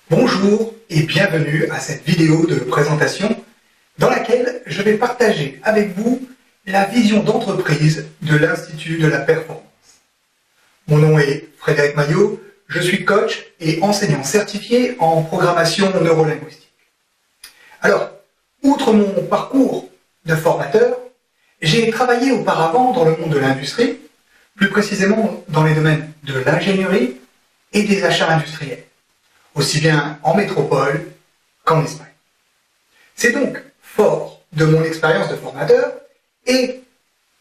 Bonjour et bienvenue à cette vidéo de présentation dans laquelle je vais partager avec vous la vision d'entreprise de l'Institut de la Performance. Mon nom est Frédéric Maillot, je suis coach et enseignant certifié en programmation neurolinguistique. Alors, outre mon parcours de formateur, j'ai travaillé auparavant dans le monde de l'industrie, plus précisément dans les domaines de l'ingénierie et des achats industriels, aussi bien en métropole qu'en Espagne. C'est donc fort de mon expérience de formateur et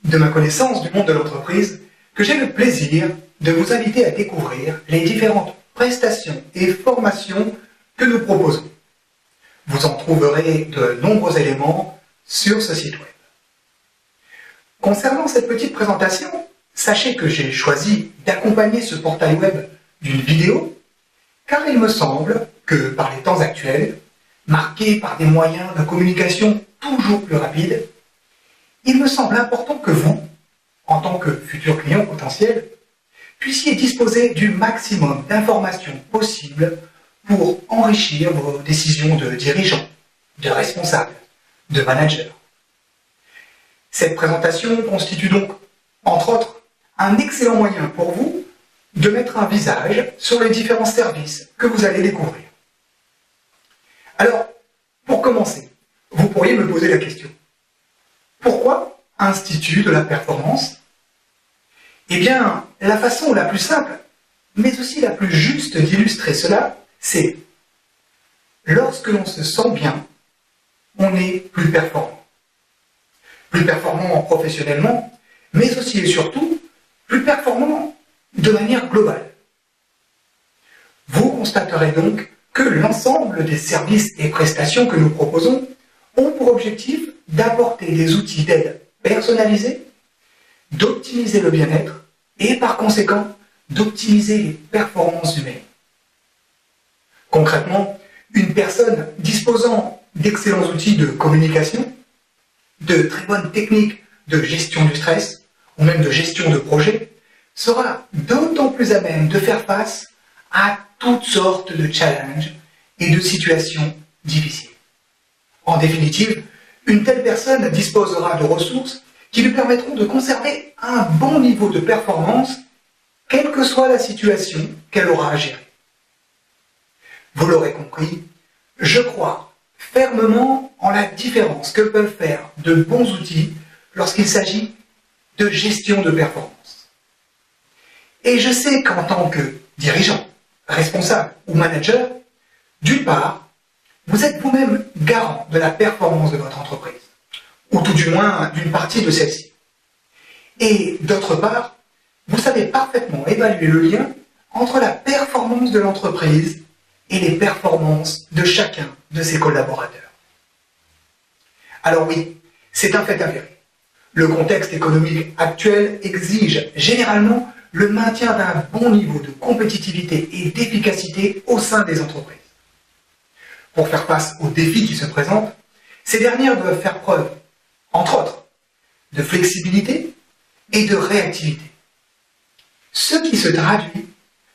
de ma connaissance du monde de l'entreprise que j'ai le plaisir de vous inviter à découvrir les différentes prestations et formations que nous proposons. Vous en trouverez de nombreux éléments sur ce site web. Concernant cette petite présentation, sachez que j'ai choisi d'accompagner ce portail web d'une vidéo, car il me semble que par les temps actuels, marqués par des moyens de communication toujours plus rapides, il me semble important que vous, en tant que futur client potentiel, puissiez disposer du maximum d'informations possibles pour enrichir vos décisions de dirigeants, de responsables, de managers. Cette présentation constitue donc, entre autres, un excellent moyen pour vous de mettre un visage sur les différents services que vous allez découvrir. Alors, pour commencer, vous pourriez me poser la question: pourquoi Institut de la Performance? Eh bien, la façon la plus simple, mais aussi la plus juste d'illustrer cela, c'est: lorsque l'on se sent bien, on est plus performant. Plus performant professionnellement, mais aussi et surtout, plus performant de manière globale. Vous constaterez donc que l'ensemble des services et prestations que nous proposons ont pour objectif d'apporter des outils d'aide personnalisés, d'optimiser le bien-être et par conséquent d'optimiser les performances humaines. Concrètement, une personne disposant d'excellents outils de communication, de très bonnes techniques de gestion du stress ou même de gestion de projet sera d'autant plus à même de faire face à toutes sortes de challenges et de situations difficiles. En définitive, une telle personne disposera de ressources qui lui permettront de conserver un bon niveau de performance, quelle que soit la situation qu'elle aura à gérer. Vous l'aurez compris, je crois fermement en la différence que peuvent faire de bons outils lorsqu'il s'agit de gestion de performance. Et je sais qu'en tant que dirigeant, responsable ou manager, d'une part, vous êtes vous-même garant de la performance de votre entreprise, ou tout du moins d'une partie de celle-ci. Et d'autre part, vous savez parfaitement évaluer le lien entre la performance de l'entreprise et les performances de chacun de ses collaborateurs. Alors oui, c'est un fait avéré. Le contexte économique actuel exige généralement le maintien d'un bon niveau de compétitivité et d'efficacité au sein des entreprises. Pour faire face aux défis qui se présentent, ces dernières doivent faire preuve, entre autres, de flexibilité et de réactivité. Ce qui se traduit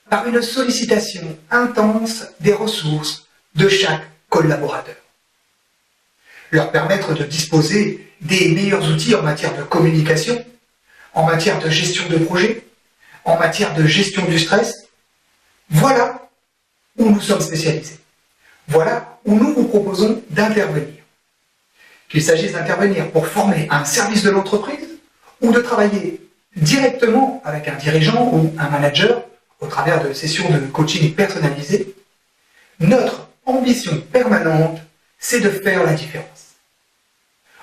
par une sollicitation intense des ressources de chaque collaborateur. Leur permettre de disposer des meilleurs outils en matière de communication, en matière de gestion de projet, en matière de gestion du stress, voilà où nous sommes spécialisés. Voilà où nous vous proposons d'intervenir. Qu'il s'agisse d'intervenir pour former un service de l'entreprise ou de travailler directement avec un dirigeant ou un manager au travers de sessions de coaching personnalisées, notre ambition permanente, c'est de faire la différence.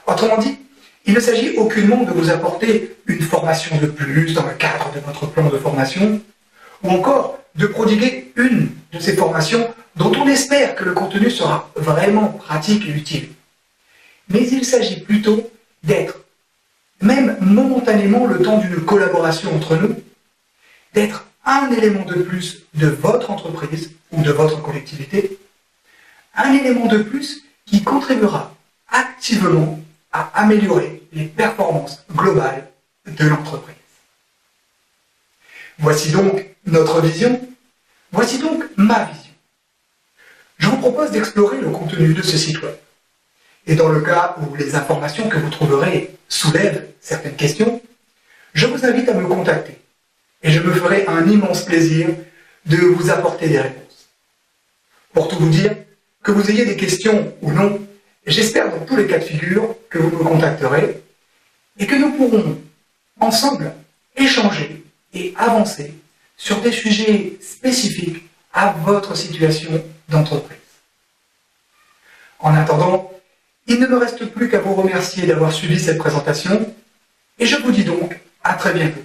Autrement dit, il ne s'agit aucunement de vous apporter une formation de plus dans le cadre de votre plan de formation, ou encore de prodiguer une de ces formations dont on espère que le contenu sera vraiment pratique et utile. Mais il s'agit plutôt d'être, même momentanément le temps d'une collaboration entre nous, d'être un élément de plus de votre entreprise ou de votre collectivité, un élément de plus qui contribuera activement à améliorer les performances globales de l'entreprise. Voici donc notre vision, voici donc ma vision. vous propose d'explorer le contenu de ce site web. Et dans le cas où les informations que vous trouverez soulèvent certaines questions, je vous invite à me contacter et je me ferai un immense plaisir de vous apporter des réponses. Pour tout vous dire, que vous ayez des questions ou non, j'espère dans tous les cas de figure que vous me contacterez et que nous pourrons ensemble échanger et avancer sur des sujets spécifiques à votre situation d'entreprise. En attendant, il ne me reste plus qu'à vous remercier d'avoir suivi cette présentation et je vous dis donc à très bientôt.